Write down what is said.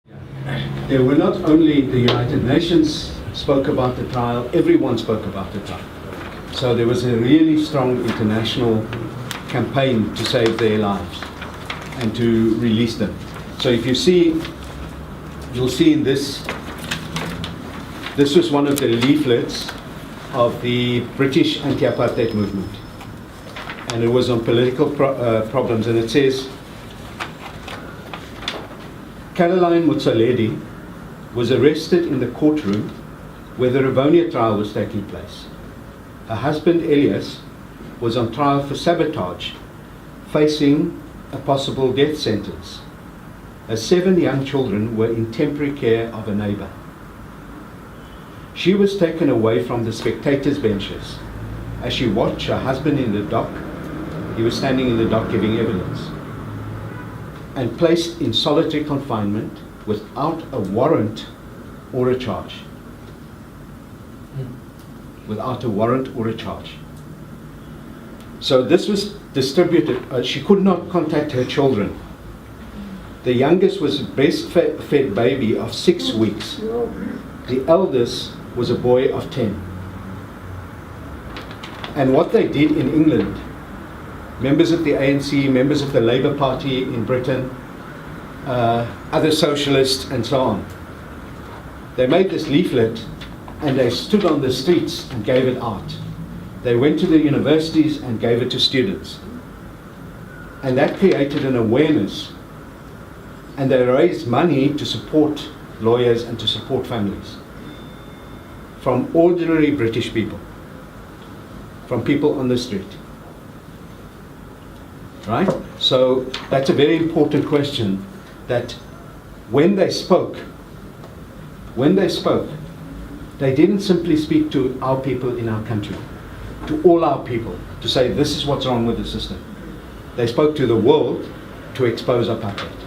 There were not only the United Nations spoke about the trial, everyone spoke about the trial. So there was a really strong international campaign to save their lives and to release them. So if you see, you'll see in this was one of the leaflets of the British anti-apartheid movement. And it was on political problems, and it says, Caroline Motsoaledi was arrested in the courtroom where the Rivonia trial was taking place. Her husband Elias was on trial for sabotage, facing a possible death sentence. Her 7 young children were in temporary care of a neighbour. She was taken away from the spectators' benches. As she watched her husband in the dock, he was standing in the dock giving evidence, and placed in solitary confinement without a warrant or a charge. Without a warrant or a charge. So this was distributed. She could not contact her children. The youngest was a breastfed baby of 6 weeks. The eldest was a boy of 10. And what they did in England, members of the ANC, members of the Labour Party in Britain, other socialists and so on, they made this leaflet and they stood on the streets and gave it out. They went to the universities and gave it to students. And that created an awareness, and they raised money to support lawyers and to support families from ordinary British people, from people on the street. Right? So that's a very important question, that when they spoke, they didn't simply speak to our people in our country, to all our people, to say this is what's wrong with the system. They spoke to the world to expose apartheid.